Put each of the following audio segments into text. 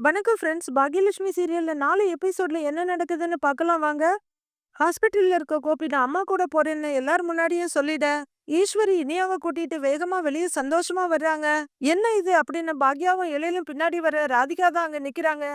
வணக்கம் ஃப்ரெண்ட்ஸ். பாக்யலட்சுமி சீரியல்ல 4 எபிசோட்ல என்ன நடக்குதுன்னு பார்க்கலாம் வாங்க. ஹாஸ்பிட்டல்ல இருக்க கோபி நான் அம்மா கூட போறேன்னு எல்லார் முன்னாடியும் சொல்லிட, ஈஸ்வரி இனியாவை கூட்டிட்டு வேகமா வெளியே சந்தோஷமா வர்றாங்க. என்ன இது அப்படின்னு பாக்யாவும் இளையிலும் பின்னாடி வர ராதிகா தான் அங்க நிக்கிறாங்க.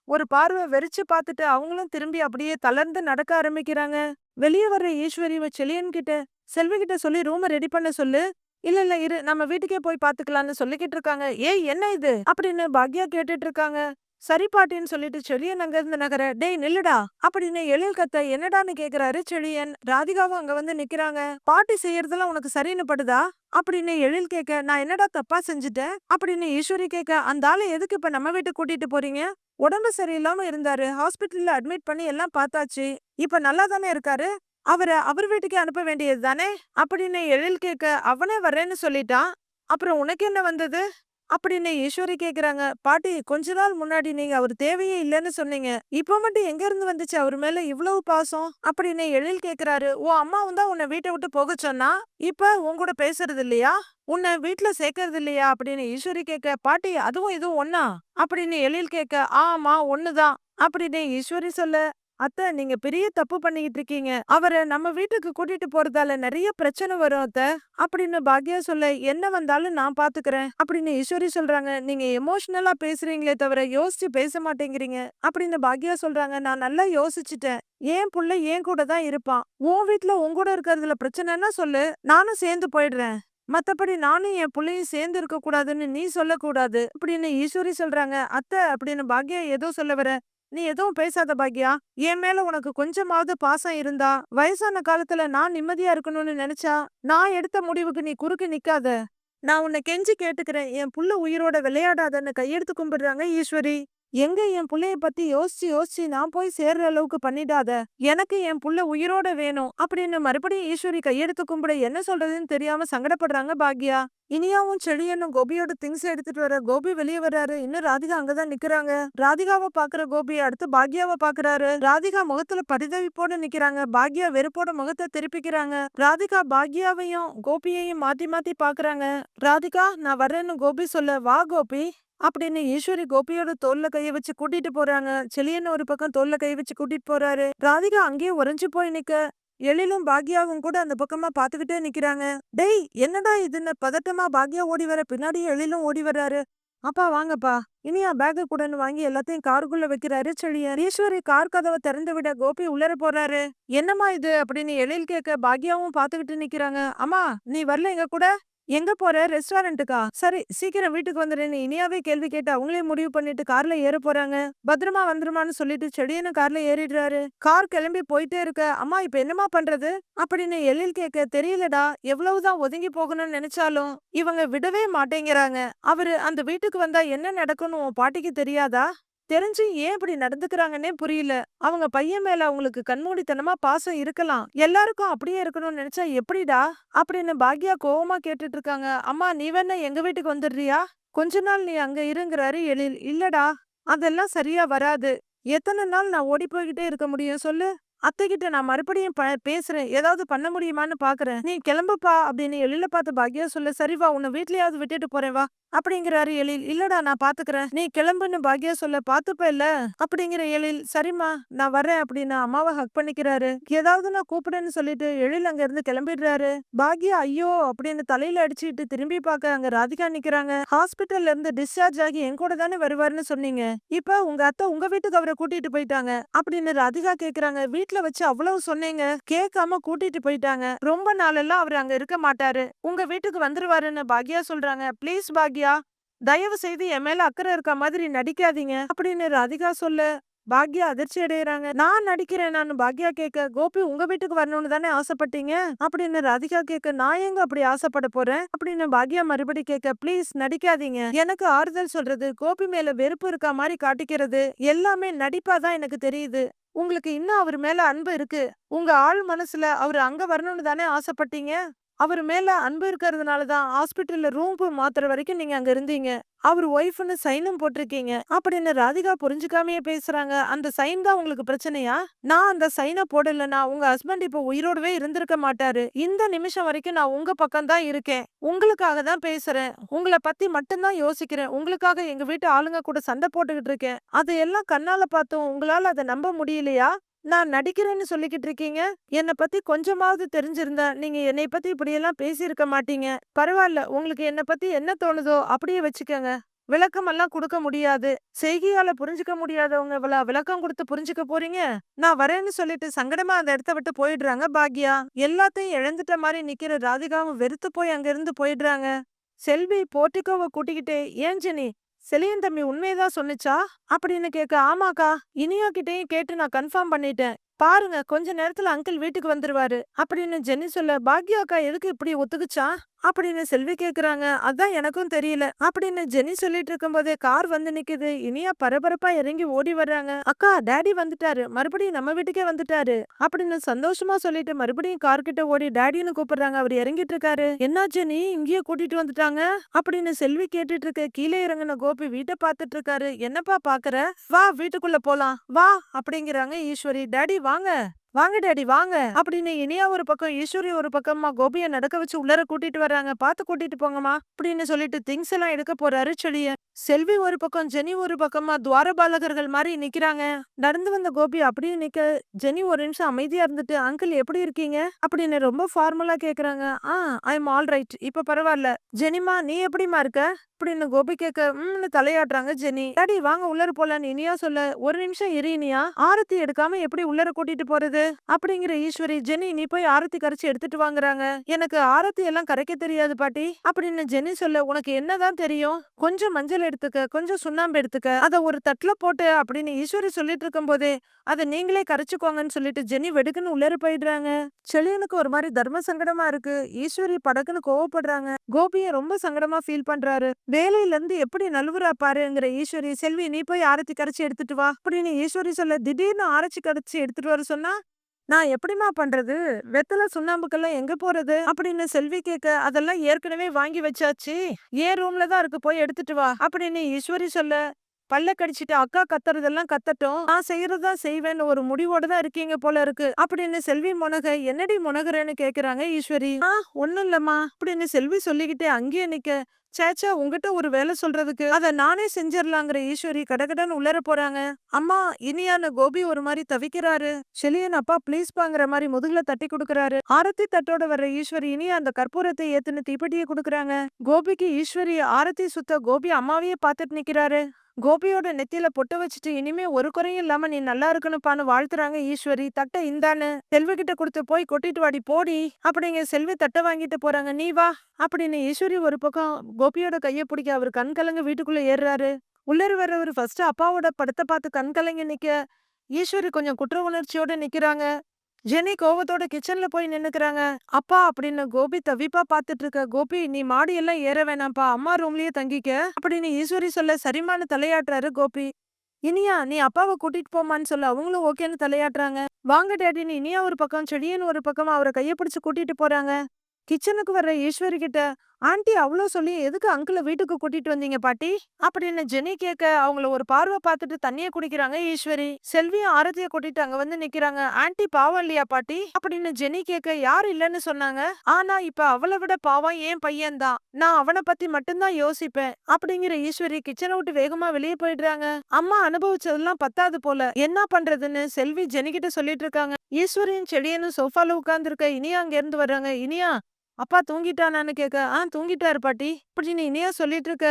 ஒரு பார்வை வெறிச்சு பார்த்துட்டு அவங்களும் திரும்பி அப்படியே தளர்ந்து நடக்க ஆரம்பிக்கிறாங்க. வெளியே வர்ற ஈஸ்வரி செலியன் கிட்ட செல்வி கிட்ட சொல்லி ரூமை ரெடி பண்ண சொல்லு. இல்ல இல்ல இரு, நம்ம வீட்டுக்கே போய் பாத்துக்கலாம்னு சொல்லிக்கிட்டு இருக்காங்க. ஏய் என்ன இது அப்படின்னு பாக்யா கேட்டுட்டு இருக்காங்க. சரி பாட்டின்னு சொல்லிட்டு செழியன் அங்க இருந்து நகர, டேய் நில்லுடா அப்படின்னு எழில் கத்த, என்னடான்னு கேக்குறாரு செழியன். ராதிகாவும் அங்க வந்து நிக்கிறாங்க. பாட்டி செய்யறதெல்லாம் உனக்கு சரின்னு படுதா அப்படின்னு எழில் கேட்க, நான் என்னடா தப்பா செஞ்சுட்டேன் அப்படின்னு ஈஸ்வரி கேட்க, அந்த ஆளு எதுக்கு இப்ப நம்ம வீட்டுக்கு கூட்டிட்டு போறீங்க? உடம்பு சரியில்லாம இருந்தாரு, ஹாஸ்பிட்டல்ல அட்மிட் பண்ணி எல்லாம் பார்த்தாச்சு, இப்ப நல்லா தானே இருக்காரு, அவரை அவர் வீட்டுக்கே அனுப்ப வேண்டியது தானே அப்படின்னு எழில் கேட்க, அவனே வரேன்னு சொல்லிட்டான், அப்புறம் உனக்கு என்ன வந்தது அப்படின்னு ஈஸ்வரி கேக்குறாங்க. பாட்டி கொஞ்ச நாள் முன்னாடி நீங்க அவர் தேவையே இல்லைன்னு சொன்னீங்க, இப்ப மட்டும் எங்க இருந்து வந்துச்சு அவர் மேல இவ்வளவு பாசம் அப்படின்னு எழில் கேக்குறாரு. உன் அம்மாவும் தான் உன்னை வீட்டை விட்டு போக சொன்னா, இப்ப உன் கூட பேசுறது இல்லையா, உன்னை வீட்டுல சேர்க்கறது இல்லையா அப்படின்னு ஈஸ்வரி கேட்க, பாட்டி அதுவும் இதுவும் ஒன்னா அப்படின்னு எழில் கேட்க, ஆமா ஒண்ணுதான் அப்படின்னு ஈஸ்வரி சொல்ல, அத்தை நீங்க பெரிய தப்பு பண்ணிக்கிட்டு இருக்கீங்க, அவரை நம்ம வீட்டுக்கு கூட்டிட்டு போறதால நிறைய பிரச்சனை வரும் அத்தை அப்படின்னு பாக்யா சொல்ல, என்ன வந்தாலும் நான் பாத்துக்கிறேன் அப்படின்னு ஈஸ்வரி சொல்றாங்க. நீங்க எமோஷனலா பேசுறீங்களே தவிர யோசிச்சு பேச மாட்டேங்கிறீங்க அப்படின்னு பாக்யா சொல்றாங்க. நான் நல்லா யோசிச்சுட்டேன், என் புள்ள என் கூட தான் இருப்பான், உன் வீட்டுல உன் கூட இருக்கிறதுல பிரச்சனைன்னா சொல்லு, நானும் சேர்ந்து போயிடுறேன், மத்தபடி நானும் என் புள்ளையும் சேர்ந்து இருக்க கூடாதுன்னு நீ சொல்லக்கூடாது அப்படின்னு ஈஸ்வரி சொல்றாங்க. அத்தை அப்படின்னு பாக்யா ஏதோ சொல்ல வர, நீ எதுவும் பேசாத பாக்யா, என் மேல உனக்கு கொஞ்சமாவது பாசம் இருந்தா, வயசான காலத்துல நான் நிம்மதியா இருக்கணும்னு நினைச்சா, நான் எடுத்த முடிவுக்கு நீ குறுக்க நிக்காத, நான் உன்னை கெஞ்சி கேட்டுக்கிறேன், என் புள்ள உயிரோட விளையாடாதன்னு கையெடுத்து கும்பிடுறாங்க ஈஸ்வரி. எங்க என் புள்ளைய பத்தி யோசிச்சு யோசிச்சு நான் போய் சேர்ற அளவுக்கு பண்ணிடாத, எனக்கு என் புள்ள உயிரோட வேணும் அப்படின்னு மறுபடியும் ஈஸ்வரி கையெடுத்து கும்பிட என்ன சொல்றதுன்னு தெரியாம சங்கடப்படுறாங்க பாக்யா. இனியாவும் செழியனும் கோபியோட திங்ஸ் எடுத்துட்டு வர கோபி வெளியே வர்றாரு. இன்னும் ராதிகா அங்கதான் நிக்கிறாங்க. ராதிகாவை பாக்குற கோபி அடுத்து பாக்யாவை பாக்குறாரு. ராதிகா முகத்துல பரிதவிப்போட நிக்கிறாங்க. பாக்யா வெறுப்போட முகத்தை திருப்பிக்கிறாங்க. ராதிகா பாக்யாவையும் கோபியையும் மாத்தி மாத்தி பாக்குறாங்க. ராதிகா நான் வர்றேன்னு கோபி சொல்ல, வா கோபி அப்படின்னு ஈஸ்வரி கோபியோட தோல்ல கைய வச்சு கூட்டிட்டு போறாங்க. செலியன் ஒரு பக்கம் தோல்ல கை வச்சு கூட்டிட்டு போறாரு. ராதிகா அங்கேயே உறைஞ்சு போய் நிக்க, எழிலும் பாக்யாவும் கூட அந்த பக்கமா பாத்துக்கிட்டே நிக்கிறாங்க. டேய் என்னடா இதுன்னு பதட்டமா பாக்யா ஓடி வர, பின்னாடி எழிலும் ஓடி வர்றாரு. அப்பா வாங்கப்பா, இனியா பேக்க கூடன்னு வாங்கி எல்லாத்தையும் காருக்குள்ள வைக்கிறாரு செழியன். ஈஸ்வரி கார் கதவை திறந்து விட கோபி உள்ளர போறாரு. என்னம்மா இது அப்படின்னு எழில் கேட்க, பாக்யாவும் பாத்துக்கிட்டு நிக்கிறாங்க. அம்மா நீ வரல எங்க கூட, எங்க போற, ரெஸ்டாரண்ட்டுக்கா, சரி சீக்கிரம் வீட்டுக்கு வந்துடுன்னு இனியாவே கேள்வி கேட்டு அவங்களே முடிவு பண்ணிட்டு கார்ல ஏற போறாங்க. பத்திரமா வந்துருமான்னு சொல்லிட்டு செடியனு கார்ல ஏறிடுறாரு. கார் கிளம்பி போயிட்டே இருக்க, அம்மா இப்ப என்னமா பண்றது அப்படின்னு எழில் கேட்க, தெரியலடா, எவ்வளவுதான் ஒதுங்கி போகணும்னு நினைச்சாலும் இவங்க விடவே மாட்டேங்கிறாங்க, அவரு அந்த வீட்டுக்கு வந்தா என்ன நடக்கும்னு உன் பாட்டிக்கு தெரியாதா, தெரிஞ்சு ஏன் இப்படி நடந்துக்கிறாங்கன்னே புரியல, அவங்க பையன் மேல அவங்களுக்கு கண்மூடித்தனமா பாசம் இருக்கலாம், எல்லாருக்கும் அப்படியே இருக்கணும்னு நினைச்சா எப்படிடா அப்படின்னு பாக்யா கோவமா கேட்டுட்டு இருக்காங்க. அம்மா நீ வேணா எங்க வீட்டுக்கு வந்துடுறியா, கொஞ்ச நாள் நீ அங்க இருங்கிறாரு எழில். இல்லடா அதெல்லாம் சரியா வராது, எத்தனை நாள் நான் ஓடி போய்கிட்டே இருக்க முடியும் சொல்லு, அத்தைகிட்ட நான் மறுபடியும் பேசுறேன், ஏதாவது பண்ண முடியுமான்னு பாக்குறேன், நீ கிளம்புப்பா அப்படின்னு எழில பார்த்து பாக்யா சொல்ல, சரி வா உன்னை வீட்லயாவது விட்டுட்டு போறேன் வா அப்படிங்கிறாரு எழில். இல்லடா நான் பாத்துக்கிறேன், நீ கிளம்புன்னு பாக்யா சொல்ல, பாத்துப்ப இல்ல அப்படிங்கிற எழில், சரிம்மா நான் வரேன் அப்படின்னு அம்மாவை ஹக் பண்ணிக்கிறாரு. ஏதாவது நான் கூப்பிடுன்னு சொல்லிட்டு எழில் அங்க இருந்து கிளம்பிடுறாரு. பாக்யா ஐயோ அப்படின்னு தலையில அடிச்சுட்டு திரும்பி பார்க்க அங்க ராதிகா நிக்கிறாங்க. ஹாஸ்பிட்டல்ல இருந்து டிஸ்சார்ஜ் ஆகி என் கூட தானே வருவாருன்னு சொன்னீங்க, இப்ப உங்க அத்தை உங்க வீட்டுக்கு அவரை கூட்டிட்டு போயிட்டாங்க அப்படின்னு ராதிகா கேக்குறாங்க. வீட்டுல வச்சு அவ்வளவு சொன்னீங்க, கேட்காம கூட்டிட்டு போயிட்டாங்க, ரொம்ப நாளெல்லாம் அவர் அங்க இருக்க மாட்டாரு, உங்க வீட்டுக்கு வந்துருவாருன்னு பாக்யா சொல்றாங்க. ப்ளீஸ் பாக்யா, தயவு செய்து என் மேல அக்கறை இருக்க மாதிரி நடிக்காதீங்க அப்படின்னு ராதிகா சொல்ல, பாக்யா அதிர்ச்சி அடையறாங்க. நான் நடிக்கிறேன் நான் பாக்யா கேட்க, கோபி உங்க வீட்டுக்கு வரணும்னு தானே ஆசைப்பட்டீங்க அப்படின்னு ராதிகா கேட்க, நான் எங்க அப்படி ஆசைப்பட போறேன் அப்படின்னு பாக்யா மறுபடி கேட்க, ப்ளீஸ் நடிக்காதீங்க, எனக்கு ஆறுதல் சொல்றது, கோபி மேல வெறுப்பு இருக்கா மாதிரி காட்டிக்கிறது எல்லாமே நடிப்பாதான் எனக்கு தெரியுது, உங்களுக்கு இன்னும் அவர் மேல அன்பு இருக்கு, உங்க ஆள் மனசுல அவர் அங்க வரணும்னு தானே ஆசைப்பட்டீங்க, அவர் மேல அன்பு இருக்கிறதுனால தான் ஹாஸ்பிட்டல்ல ரூம் மாத்துற வரைக்கும் நீங்க அங்க இருந்தீங்க. அவர் ஒய்ஃப்னு சைனும் போட்டிருக்கீங்க அப்படின்னு ராதிகா புரிஞ்சுக்காமயே பேசுறாங்க. அந்த சைன் தான் உங்களுக்கு பிரச்சனையா? நான் அந்த சைனை போடலனா உங்க ஹஸ்பண்ட் இப்ப உயிரோடவே இருந்திருக்க மாட்டாரு. இந்த நிமிஷம் வரைக்கும் நான் உங்க பக்கம் தான் இருக்கேன். உங்களுக்காக தான் பேசுறேன். உங்கள பத்தி மட்டும்தான் யோசிக்கிறேன். உங்களுக்காக எங்க வீட்டு ஆளுங்க கூட சண்டை போட்டுக்கிட்டு இருக்கேன். அதையெல்லாம் கண்ணால பார்த்தும் உங்களால அதை நம்ப முடியலையா? நான் நடிக்கிறேன்னு சொல்லிக்கிட்டு இருக்கீங்க. என்ன பத்தி கொஞ்சமாவது தெரிஞ்சிருந்தா நீங்க என்னை பத்தி இப்படியெல்லாம் பேசியிருக்க மாட்டீங்க. பரவாயில்ல, உங்களுக்கு என்ன பத்தி என்ன தோணுதோ அப்படியே வச்சுக்கோங்க. விளக்கமெல்லாம் கொடுக்க முடியாது. செய்கையால புரிஞ்சுக்க முடியாதவங்க விளக்கம் கொடுத்து புரிஞ்சுக்க போறீங்க? நான் வரேன்னு சொல்லிட்டு சங்கடமா அந்த இடத்த விட்டு போயிடுறாங்க பாக்யா. எல்லாத்தையும் இழந்துட்ட மாதிரி நிக்கிற ராதிகாவும் வெறுத்து போய் அங்க இருந்து போயிடுறாங்க. செல்வி போர்ட்டிகோவை கூட்டிக்கிட்டே, ஏன் ஜெனி, செலியன் தம்பி உண்மையதான் சொன்னுச்சா அப்படின்னு கேட்க, ஆமாக்கா, இனியா கிட்டயும் கேட்டு நான் கன்ஃபார்ம் பண்ணிட்டேன். பாருங்க, கொஞ்ச நேரத்துல அங்கிள் வீட்டுக்கு வந்துருவாரு அப்படின்னு ஜெனி சொல்ல, பாக்யா அக்கா எதுக்கு இப்படி ஒத்துக்குச்சா அப்படின்னு செல்வி கேக்குறாங்க. அதான் எனக்கும் தெரியல அப்படின்னு ஜெனி சொல்லிட்டு இருக்கும் போதே கார் வந்து நிக்குது. இனியா பரபரப்பா இறங்கி ஓடி வர்றாங்க. அக்கா, டாடி வந்துட்டாரு, மறுபடியும் நம்ம வீட்டுக்கே வந்துட்டாரு அப்படின்னு சந்தோஷமா சொல்லிட்டு மறுபடியும் கார் கிட்ட ஓடி டாடின்னு கூப்பிடுறாங்க. அவர் இறங்கிட்டு இருக்காரு. என்ன ஜெனி, இங்கேயே கூட்டிட்டு வந்துட்டாங்க அப்படின்னு செல்வி கேட்டுட்டு இருக்க. கீழே இறங்கின கோபி வீட்டை பாத்துட்டு இருக்காரு. என்னப்பா பாக்குற, வா வீட்டுக்குள்ள போலாம் வா அப்படிங்கிறாங்க ஈஸ்வரி. டாடி வாங்க, வாங்க டாடி வாங்க அப்படின்னு இனியா ஒரு பக்கம், ஈஸ்வரி ஒரு பக்கமா கோபிய நடக்க வச்சு உள்ளர கூட்டிட்டு வர்றாங்க. பாத்து கூட்டிட்டு போங்கம்மா அப்படின்னு சொல்லிட்டு திங்ஸ் எல்லாம் எடுக்க போறாரு செழியன். செல்வி ஒரு பக்கம், ஜெனி ஒரு பக்கமா துவாரபாலகர்கள் மாதிரி நிக்கிறாங்க. நடந்து வந்த கோபி அப்படியே நிக்க, ஜெனி ஒரு நிமிஷம் அமைதியா இருந்துட்டு, அங்கிள் எப்படி இருக்கீங்க அப்படின்னு ரொம்ப ஃபார்மலா கேக்குறாங்க. ஐ எம் ஆல் ரைட், இப்ப பரவாயில்ல. ஜெனிமா, நீ எப்படிமா இருக்க அப்படின்னு கோபி கேட்க, தலையாட்டுறாங்க ஜெனி. டாடி வாங்க உள்ளர போலான்னு இனியா சொல்ல, ஒரு நிமிஷம் இரு இனியா, ஆரத்தி எடுக்காம எப்படி உள்ளர கூட்டிட்டு போறது அப்படிங்கிற ஈஸ்வரி. ஜெனி, நீ போய் ஆரத்தி கரைச்சி எடுத்துட்டு வாங்குறாங்க. எனக்கு ஆரத்தி எல்லாம் கரைக்க தெரியாது பாட்டி அப்படின்னு ஜெனி சொல்ல, உனக்கு என்னதான் தெரியும், கொஞ்சம் மஞ்சள் எடுத்துக்க, கொஞ்சம் சுண்ணாம்பு எடுத்துக்க, அத ஒரு தட்டுல போட்டு அப்படின்னு ஈஸ்வரி சொல்லிட்டு இருக்கும் போதே அதை நீங்களே கரைச்சுக்கோங்கன்னு சொல்லிட்டு ஜெனி வெடுக்குன்னு உள்ளர போயிடுறாங்க. செழியனுக்கு ஒரு மாதிரி தர்ம சங்கடமா இருக்கு. ஈஸ்வரி படக்குன்னு கோவப்படுறாங்க. கோபிய ரொம்ப சங்கடமா ஃபீல் பண்றாரு. வேலையில இருந்து எப்படி நழுவுறா பாருங்கிற ஈஸ்வரி, செல்வி நீ போய் ஆரத்தி கரைச்சி எடுத்துட்டு வா அப்படின்னு ஈஸ்வரி சொல்ல, திடீர்னு ஆரத்தி கரைச்சி எடுத்துட்டு வர சொன்னா நான் எப்படிமா பண்றது, வெத்தலை சுண்ணாம்புக்கெல்லாம் எங்க போறது அப்படின்னு செல்வி கேட்க, அதெல்லாம் ஏற்கனவே வாங்கி வச்சாச்சு, ஏன் ரூம்ல தான் இருக்கு, போய் எடுத்துட்டு வா அப்படின்னு ஈஸ்வரி சொல்ல, பல்ல கடிச்சிட்டு அக்கா கத்துறதெல்லாம் கத்தட்டும், நான் செய்யறதா செய்வேன்னு ஒரு முடிவோட தான் இருக்கீங்க போல இருக்கு அப்படின்னு செல்வி முனக. என்னடி முனகுறேன்னு கேக்குறாங்க ஈஸ்வரி. ஒண்ணும் இல்லம்மா அப்படின்னு செல்வி சொல்லிக்கிட்டே அங்கேயே நிக்க, சேச்சா உங்ககிட்ட ஒரு வேலை சொல்றதுக்கு, அத நானே செஞ்சிடலாங்கிற ஈஸ்வரி கடகடன்னு உள்ளர போறாங்க. அம்மா, இனியான கோபி ஒரு மாதிரி தவிக்கிறாரு. செலியன் அப்பா ப்ளீஸ் பாங்கிற மாதிரி முதுகுல தட்டி கொடுக்கறாரு. ஆரத்தி தட்டோட வர்ற ஈஸ்வரி இனியா அந்த கற்பூரத்தை ஏத்துன்னு தீப்பெட்டியை கொடுக்கறாங்க. கோபிக்கு ஈஸ்வரி ஆரத்தி சுத்த கோபி அம்மாவையே பாத்துட்டு நிக்கிறாரு. கோபியோட நெத்தியில பொட்டு வச்சுட்டு, இனிமே ஒரு குறையும் இல்லாம நீ நல்லா இருக்கணும்ப்பான்னு வாழ்த்துறாங்க ஈஸ்வரி. தட்டை இந்தான்னு செல்வி கிட்ட கொடுத்து, போய் கொட்டிட்டு வாடி போடி அப்படிங்க செல்வி தட்டை வாங்கிட்டு போறாங்க. நீ வா அப்படின்னு ஈஸ்வரி ஒரு பக்கம் கோபியோட கைய பிடிக்க அவர் கண் கலங்க வீட்டுக்குள்ள ஏறுறாரு. உள்ளர வர்றவர் ஃபர்ஸ்ட் அப்பாவோட படத்தை பார்த்து கண் கலங்க நிக்க, ஈஸ்வரி கொஞ்சம் குற்ற உணர்ச்சியோட நிக்கிறாங்க. ஜெனி கோவத்தோட கிச்சன்ல போய் நின்னுக்கிறாங்க. அப்பா அப்படின்னு கோபி தவிப்பா பாத்துட்டு இருக்க. கோபி, நீ மாடி எல்லாம் ஏற வேணாம்ப்பா, அம்மா ரூம்லயே தங்கிக்க அப்படின்னு ஈஸ்வரி சொல்ல, சரிமான தலையாட்டுறாரு கோபி. இனியா, நீ அப்பாவை கூட்டிட்டு போமான்னு சொல்ல, அவங்களும் ஓகேன்னு தலையாட்டுறாங்க. வாங்க டேடின்னு இனியா ஒரு பக்கம், செடியன் ஒரு பக்கமா அவரை கைய பிடிச்சு கூட்டிட்டு போறாங்க. கிச்சனுக்கு வர்ற ஈஸ்வரி கிட்ட, ஆண்டி அவ்வளோ சொல்லி எதுக்கு அங்கிள வீட்டுக்கு கூட்டிட்டு வந்தீங்க பாட்டி அப்படின்னு ஜெனி கேட்க, அவங்கள ஒரு பார்வை பார்த்துட்டு தண்ணிய குடிக்கிறாங்க ஈஸ்வரி. செல்வியும் ஆரத்திய கூட்டிட்டு அங்க வந்து நிக்கிறாங்க. ஆண்டி பாவம் இல்லையா பாட்டி அப்படின்னு ஜெனி கேட்க, யார் இல்லன்னு சொன்னாங்க, ஆனா இப்ப அவளை விட பாவம் என் பையன் தான், நான் அவனை பத்தி மட்டும்தான் யோசிப்பேன் அப்படிங்கிற ஈஸ்வரி கிச்சனை விட்டு வேகமா வெளியே போயிடுறாங்க. அம்மா அனுபவிச்சதெல்லாம் பத்தாது போல, என்ன பண்றதுன்னு செல்வி ஜெனி கிட்ட சொல்லிட்டு இருக்காங்க. ஈஸ்வரியும் செடியனும் சோஃபால உட்கார்ந்து இருக்க. இனியா அங்க இருந்து வர்றாங்க. இனியா, அப்பா தூங்கிட்டானான்னு கேட்க, தூங்கிட்டாரு பாட்டி அப்படின்னு இனியா சொல்லிட்டு இருக்க.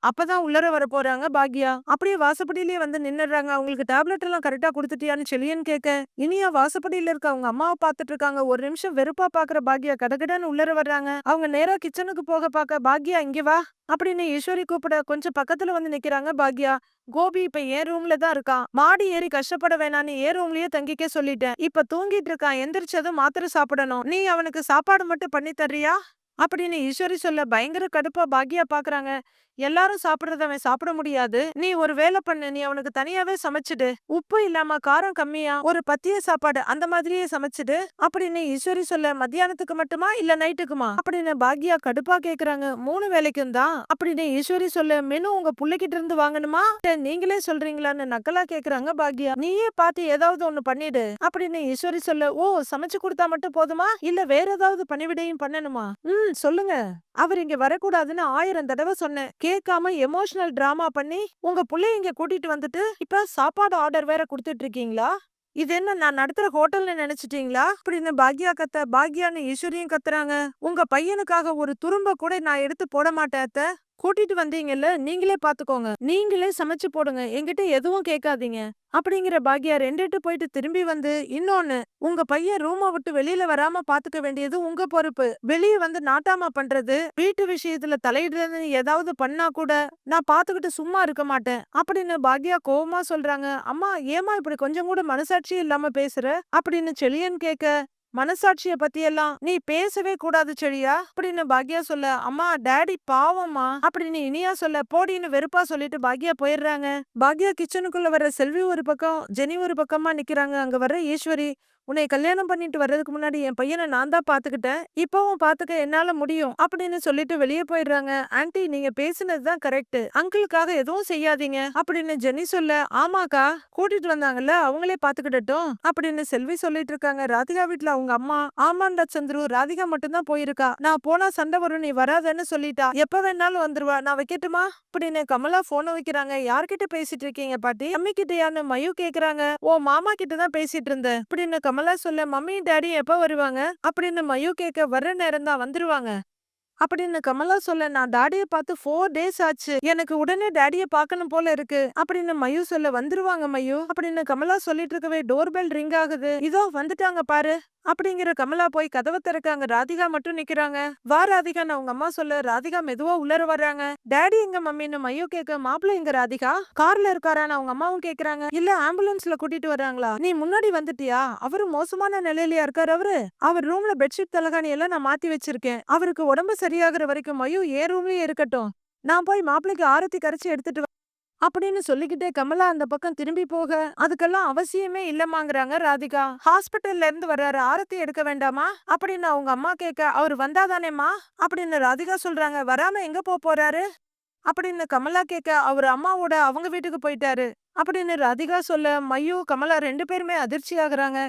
அப்பதான் உள்ளர வர போறாங்க பாக்யா. அப்படியே வாசப்படியிலேயே வந்து நின்னுறாங்க. அவங்களுக்கு டேப்லெட் எல்லாம் கரெக்டா கொடுத்துட்டியான்னு செலியன் கேட்க, இனியா வாசப்படியில இருக்க அவங்க அம்மாவை பாத்துட்டு இருக்காங்க. ஒரு நிமிஷம் வெறுப்பா பாக்குற பாக்யா கடகடன்னு உள்ளர வர்றாங்க. அவங்க நேரா கிச்சனுக்கு போக பாக்க, பாக்யா இங்க வா அப்படின்னு ஈஸ்வரி கூப்பிட கொஞ்சம் பக்கத்துல வந்து நிக்கிறாங்க பாக்யா. கோபி இப்ப என் ரூம்ல தான் இருக்கான், மாடி ஏறி கஷ்டப்பட வேணான்னு என் ரூம்லயே தங்கிக்க சொல்லிட்டேன். இப்ப தூங்கிட்டு இருக்கான், எந்திரிச்சதும் மாத்திரை சாப்பிடணும், நீ அவனுக்கு சாப்பாடு மட்டும் பண்ணி தர்றியா அப்படின்னு ஈஸ்வரி சொல்ல, பயங்கர கடுப்பா பாக்யா பாக்குறாங்க. எல்லாரும் சாப்பிடுறத அவன் சாப்பிட முடியாது. நீ ஒரு வேலை பண்ணு, நீ அவனுக்கு தனியாவே சமைச்சிடு. உப்பு இல்லாம காரம் கம்மியா ஒரு பத்திய சாப்பாடு அந்த மாதிரியே சமைச்சிடு அப்படின்னு ஈஸ்வரி சொல்ல, மத்தியானத்துக்கு மட்டுமா இல்ல நைட்டுக்குமா அப்படின்னு பாக்யா கடுப்பா கேக்குறாங்க. 3 வேளைக்கும் தான் அப்படின்னு ஈஸ்வரி சொல்ல, மெனு உங்க புள்ளைகிட்ட இருந்து வாங்கணுமா இல்ல நீங்களே சொல்றீங்களான்னு நக்கலா கேக்குறாங்க பாக்யா. நீயே பார்த்து ஏதாவது ஒண்ணு பண்ணிடு அப்படின்னு ஈஸ்வரி சொல்ல, ஓ சமைச்சு கொடுத்தா மட்டும் போதுமா இல்ல வேற ஏதாவது பணிவிடையும் பண்ணணுமா? சொல்லுங்க. அவர் இங்க வரக்கூடாதுன்னு 1000 தடவை சொன்னேன். கேட்காம எமோஷனல் டிராமா பண்ணி உங்க புள்ளைய இங்க கூட்டிட்டு வந்துட்டு இப்ப சாப்பாடு ஆர்டர் வேற குடுத்துட்டு இருக்கீங்களா? இது என்ன நான் நடத்துற ஹோட்டல்னு நினைச்சிட்டீங்களா அப்படின்னு பாக்யா கத்த, பாக்யான்னு ஈஸ்வரியும் கத்துறாங்க. உங்க பையனுக்காக ஒரு துரும்ப கூட நான் எடுத்து போட மாட்டேன் அத்தை. கூட்டிட்டு வந்தீங்கல்ல, நீங்களே பாத்துக்கோங்க, நீங்களே சமைச்சு போடுங்க, என்கிட்ட எதுவும் கேட்காதீங்க அப்படிங்கிற பாக்யா 2 போயிட்டு திரும்பி வந்து, இன்னொன்னு, உங்க பையன் ரூமை விட்டு வெளியில வராம பாத்துக்க வேண்டியது உங்க பொறுப்பு. வெளியே வந்து நாட்டாம பண்றது, வீட்டு விஷயத்துல தலையிடுறதுன்னு ஏதாவது பண்ணா கூட நான் பாத்துக்கிட்டு சும்மா இருக்க மாட்டேன் அப்படின்னு பாக்யா கோவமா சொல்றாங்க. அம்மா ஏமா இப்படி கொஞ்சம் கூட மனசாட்சி இல்லாம பேசுற அப்படின்னு செழியன் கேட்க, மனசாட்சிய பத்தியெல்லாம் நீ பேசவே கூடாது செழியா அப்படின்னு பாக்யா சொல்ல, அம்மா டாடி பாவம்மா அப்படின்னு இனியா சொல்ல, போடின்னு வெறுப்பா சொல்லிட்டு பாக்யா போயிடுறாங்க. பாக்யா கிச்சனுக்குள்ள வர செல்வி ஒரு பக்கம், ஜெனி ஒரு பக்கமா நிக்கிறாங்க. அங்க வர்ற ஈஸ்வரி, உன்னை கல்யாணம் பண்ணிட்டு வர்றதுக்கு முன்னாடி என் பையனை நான் தான் பாத்துக்கிட்டேன், இப்பவும் பாத்துக்க என்னால முடியும் அப்படின்னு சொல்லிட்டு வெளியே போயிடுறாங்க. ஆன்ட்டி நீங்க பேசுனதுதான் கரெக்ட், அங்கிளுக்காக எதுவும் செய்யாதீங்க அப்படின்னு ஜெனி சொல்ல, ஆமாக்கா கூட்டிட்டு வந்தாங்கல்ல அவங்களே பாத்துக்கிட்டட்டும் அப்படின்னு செல்வி சொல்லிட்டு இருக்காங்க. ராதிகா வீட்டுல அவங்க அம்மா, ஆமாண்டா சந்துரு, ராதிகா மட்டும்தான் போயிருக்கா, நான் போனா சண்டை வரும் நீ வராதன்னு சொல்லிட்டா, எப்ப வேணாலும் வந்துருவா, நான் வைக்கட்டுமா அப்படின்னு கமலா போன வைக்கிறாங்க. யார்கிட்ட பேசிட்டு இருக்கீங்க பாட்டி? அம்மி கிட்டயான்னு மயு கேக்குறாங்க. ஓ மாமா கிட்ட தான் பேசிட்டு இருந்தேன் அப்படின்னு கமலா சொல்ல, மம்மி டாடி எப்ப வருவாங்க அப்படின்னு மயு கேட்க, வர்ற நேரம் தான் வந்துருவாங்க அப்படின்னு கமலா சொல்ல, நான் டாடிய பார்த்து 4 டேஸ் ஆச்சு, எனக்கு உடனே டாடிய பார்க்கணும் போல இருக்கு அப்படின்னு மயு சொல்ல, வந்துருவாங்க மயு அப்படின்னு கமலா சொல்லிட்டு இருக்கவே டோர் பெல் ரிங் ஆகுது. இதோ வந்துட்டாங்க பாரு அப்படிங்கிற கமலா போய் கதவை திறக்காங்க. ராதிகா மட்டும் நிக்கிறாங்க. வா ராதிகான்னு அவங்க அம்மா சொல்ல, ராதிகா மெதுவா உள்ளர வர்றாங்க. டாடி எங்க மம்மின்னு மயு கேட்க, மாப்பிள்ள எங்க ராதிகா கார்ல இருக்காரான்னு அவங்க அம்மாவும் கேக்குறாங்க. இல்ல ஆம்புலன்ஸ்ல கூட்டிட்டு வர்றாங்களா, நீ முன்னாடி வந்துட்டியா, அவரு மோசமான நிலையிலயா இருக்காரு அவரு, அவர் ரூம்ல பெட்ஷீட் தலகாணி எல்லாம் நான் மாத்தி வச்சிருக்கேன், அவருக்கு உடம்பு சரியாகிற வரைக்கும் மயு ஏன் ரூம்லயே இருக்கட்டும், நான் போய் மாப்பிள்ளைக்கு ஆரத்தி கரைச்சி எடுத்துட்டு அப்படின்னு சொல்லிக்கிட்டே கமலா அந்த பக்கம் திரும்பி போக, அதுக்கெல்லாம் அவசியமே இல்லமாங்கறாங்க ராதிகா. ஹாஸ்பிட்டல்ல இருந்து வர்றாரு, ஆரத்தி எடுக்க வேண்டாமா அப்படின்னு அவங்க அம்மா கேட்க, அவர் வந்தாதானேமா அப்படின்னு ராதிகா சொல்றாங்க. வராம எங்க போறாரு அப்படின்னு கமலா கேட்க, அவர் அம்மாவோட அவங்க வீட்டுக்கு போயிட்டாரு அப்படின்னு ராதிகா சொல்ல, மயு கமலா 2 பேருமே அதிர்ச்சி ஆகுறாங்க.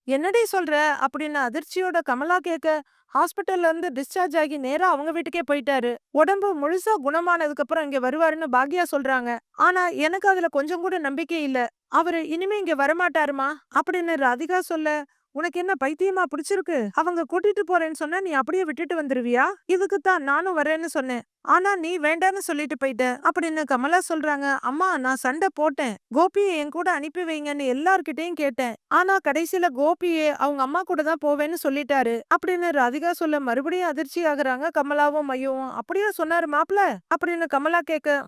என்னடி சொல்ற அப்படின்னு அதிர்ச்சியோட கமலா கேட்க, ஹாஸ்பிட்டல்ல இருந்து டிஸ்சார்ஜ் ஆகி நேரா அவங்க வீட்டுக்கே போயிட்டாரு, உடம்பு முழுசா குணமானதுக்கு அப்புறம் இங்க வருவாருன்னு பாக்யா சொல்றாங்க. ஆனா எனக்கு அதுல கொஞ்சம் கூட நம்பிக்கை இல்ல, அவரு இனிமே இங்க வரமாட்டாருமா அப்படின்னு ராதிகா சொல்ல, உனக்கு என்ன பைத்தியமா பிடிச்சிருக்கு, அவங்க கூட்டிட்டு போறேன்னு சொன்னா நீ அப்படியே விட்டுட்டு வந்துருவியா, இதுக்குத்தான் நானும் வரேன்னு சொன்னேன், ஆனா நீ வேண்டான்னு சொல்லிட்டு போயிட்ட அப்படின்னு கமலா சொல்றாங்க. அம்மா நான் சண்டை போட்டேன், கோபியை என் கூட அனுப்பி வைங்கன்னு எல்லார்கிட்டயும் கேட்டேன், ஆனா கடைசியில கோபியே அவங்க அம்மா கூட தான் போவேன்னு சொல்லிட்டாரு அப்படின்னு ராதிகா சொல்ல, மறுபடியும் அதிர்ச்சி ஆகுறாங்க கமலாவும் மையவும். அப்படியா சொன்னாரு மாப்பிள அப்படின்னு கமலா கேட்க,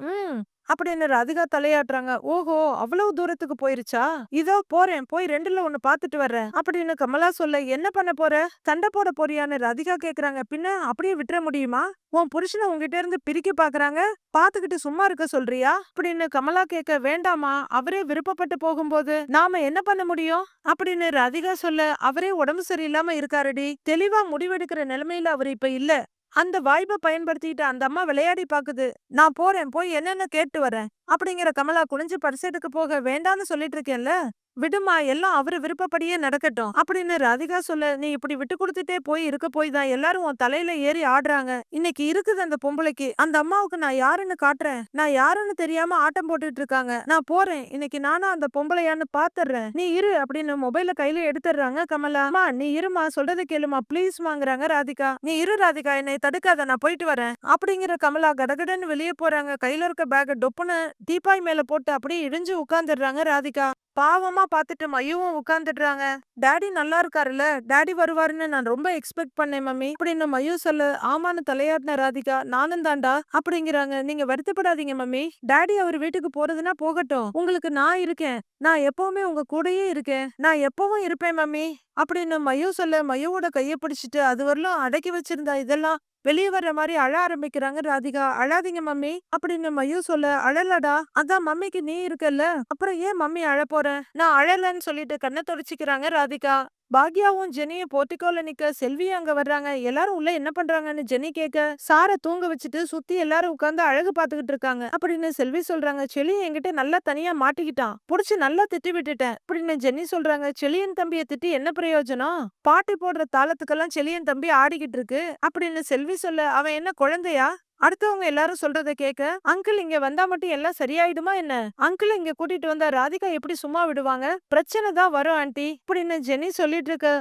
அப்படின்னு ராதிகா தலையாட்டுறாங்க. ஓஹோ அவ்வளவு தூரத்துக்கு போயிருச்சா, இதோ போறேன், போய் 2ல 1 பாத்துட்டு வர்றேன் அப்படின்னு கமலா சொல்ல, என்ன பண்ண போற, சண்டை போட போறியான்னு ராதிகா கேக்குறாங்க. பின்ன அப்படியே விட்டுற முடியுமா, உன் புருஷனை உங்ககிட்ட இருந்து பிரிக்க பாக்குறாங்க, பாத்துக்கிட்டு சும்மா இருக்க சொல்றியா அப்படின்னு கமலா கேட்க, வேண்டாமா அவரே விருப்பப்பட்டு போகும்போது நாம என்ன பண்ண முடியும் அப்படின்னு ராதிகா சொல்ல, அவரே உடம்பு சரியில்லாம இருக்காருடி, தெளிவா முடிவெடுக்கிற நிலைமையில அவர் இப்ப இல்ல, அந்த வாய்ப்பை பயன்படுத்திட்டு அந்த அம்மா விளையாடி பாக்குது, நான் போறேன், போய் என்னன்னு கேட்டு வரேன் அப்படிங்கிற கமலா குனிஞ்சு பரிசெட்டுக்கு போக, வேண்டான்னு சொல்லிட்டு இருக்கேன்ல, விடுமா எல்லாம் அவரு விருப்பப்படியே நடக்கட்டும் அப்படின்னு ராதிகா சொல்ல, நீ இப்படி விட்டு கொடுத்துட்டே போய் இருக்க போய் தான் எல்லாரும் உன் தலையில ஏறி ஆடுறாங்க, இன்னைக்கு இருக்குது அந்த பொம்பளைக்கு, அந்த அம்மாவுக்கு நான் யாருன்னு காட்டுறேன், நான் யாருன்னு தெரியாம ஆட்டம் போட்டுட்டு இருக்காங்க, நான் போறேன், இன்னைக்கு நானும் அந்த பொம்பளையான்னு பாத்துறேன், நீ இரு அப்படின்னு மொபைல கையில எடுத்துடுறாங்க கமலா. அம்மா நீ இருமா, சொல்றதை கேளுமா ப்ளீஸ் வாங்குறாங்க ராதிகா. நீ இரு ராதிகா, என்னை தடுக்காத, நான் போயிட்டு வரேன் அப்படிங்கிற கமலா கடகடன்னு வெளியே போறாங்க. கையில இருக்க பேக டொப்புன்னு டீப்பாய் மேல போட்டு அப்படியே இடிஞ்சு உட்கார்ந்துடுறாங்க ராதிகா. பாவமா பாத்துட்டு மயுவும் உட்கார்ந்துடுறாங்க. டாடி நல்லா இருக்காருல்ல, டாடி வருவாருன்னு நான் ரொம்ப எக்ஸ்பெக்ட் பண்ணேன் மம்மி அப்படின்னு மயு சொல்ல, ஆமான்னு தலையாட்டின ராதிகா. நானும் தாண்டா அப்படிங்கிறாங்க. நீங்க வருத்தப்படாதீங்க மம்மி, டாடி அவர் வீட்டுக்கு போறதுன்னா போகட்டும், உங்களுக்கு நான் இருக்கேன், நான் எப்பவுமே உங்க கூடயே இருக்கேன், நான் எப்பவும் இருப்பேன் மம்மி அப்படின்னு மயு சொல்ல, மயுவோட கைய பிடிச்சிட்டு அது வரலும் அடக்கி வச்சிருந்தா இதெல்லாம் வெளியே வர்ற மாதிரி அழ ஆரம்பிக்கிறாங்க ராதிகா. அழாதீங்க மம்மி அப்படின்னு மயு சொல்ல, அழலடா, அதான் மம்மிக்கு நீ இருக்கல்ல, அப்புறம் ஏன் மம்மி அழ போற, நான் அழலன்னு சொல்லிட்டு கண்ணை தொடச்சிக்கிறாங்க ராதிகா. பாக்யாவும் ஜெனியும் போர்ட்டிகோல நிக்க செல்வியும் அங்க வர்றாங்க. எல்லாரும் உள்ள என்ன பண்றாங்கன்னு ஜெனி கேட்க, சார தூங்க வச்சுட்டு சுத்தி எல்லாரும் உட்கார்ந்து அழகு பாத்துக்கிட்டு இருக்காங்க அப்படின்னு செல்வி சொல்றாங்க. செலியன் என்கிட்ட நல்லா தனியா மாட்டிக்கிட்டான், புடிச்சு நல்லா திட்டி விட்டுட்டேன் அப்படின்னு ஜெனி சொல்றாங்க. செலியன் தம்பிய திட்டி என்ன பிரயோஜனம், பாட்டி போடுற தாளத்துக்கெல்லாம் செலியன் தம்பி ஆடிக்கிட்டு இருக்கு அப்படின்னு செல்வி சொல்ல, அவன் என்ன குழந்தையா, அடுத்தவங்க எல்லாரும் சொல்றத கேக்க, அங்கிள் இங்க வந்தா மட்டும் எல்லாம் சரியாயிடுமா என்ன, அங்கிள் இங்க கூட்டிட்டு வந்தா ராதிகா எப்படி சும்மா விடுவாங்க, பிரச்சனை தான் வரும் ஆண்டி அப்படின்னு ஜெனி சொல்லிட்டு இருக்க.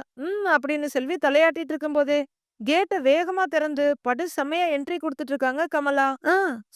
அப்படின்னு செல்வி தலையாட்டிட்டு இருக்கும் போதே கேட்ட வேகமா திறந்து படு செம்மையா என்ட்ரி கொடுத்துட்டு இருக்காங்க கமலா.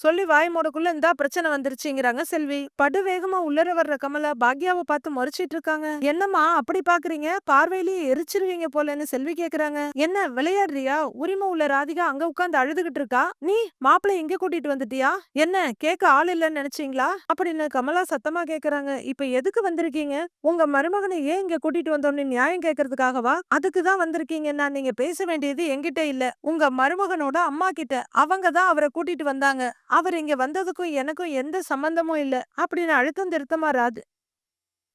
சொல்லி வாய் மூடக்குள்ள இந்தா பிரச்சனை வந்துருச்சுங்கிறாங்க செல்வி. படு வேகமா உள்ளர வர்ற கமலா பாக்யாவை பார்த்து மறைச்சிட்டு இருக்காங்க. என்னம்மா அப்படி பாக்குறீங்க, பார்வையிலேயே எரிச்சிருவீங்க போலன்னு செல்வி கேக்குறாங்க. என்ன விளையாடுறியா, உரிமை உள்ள ராதிகா அங்க உட்கார்ந்து அழுதுகிட்டு இருக்கா, நீ மாப்பிள்ளை இங்க கூட்டிட்டு வந்துட்டியா, என்ன கேட்க ஆள் இல்லன்னு நினைச்சீங்களா அப்படின்னு கமலா சத்தமா கேக்குறாங்க. இப்ப எதுக்கு வந்திருக்கீங்க, உங்க மருமகனை ஏன் இங்க கூட்டிட்டு வந்தோம்னு நியாயம் கேட்கறதுக்காகவா, அதுக்குதான் வந்திருக்கீங்கன்னா நீங்க பேச வேண்டியது என்கிட்ட இல்ல, உங்க மருமகனோட அம்மா கிட்ட, அவங்க தான் அவரை கூட்டிட்டு வந்தாங்க, அவர் இங்க வந்ததுக்கும் எனக்கும் எந்த சம்பந்தமும் இல்ல அப்படின்னு அழுத்தம் திருத்தமா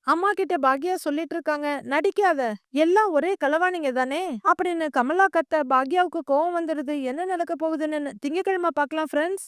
அம்மா கிட்ட பாக்யா சொல்லிட்டு இருக்காங்க. நடிக்காத, எல்லாம் ஒரே களவாணிங்க தானே அப்படின்னு கமலா கத்த பாக்யாவுக்கு கோவம் வந்துருது. என்ன நடக்க போகுதுன்னு திங்கட்கிழமை பார்க்கலாம் ஃப்ரெண்ட்ஸ்.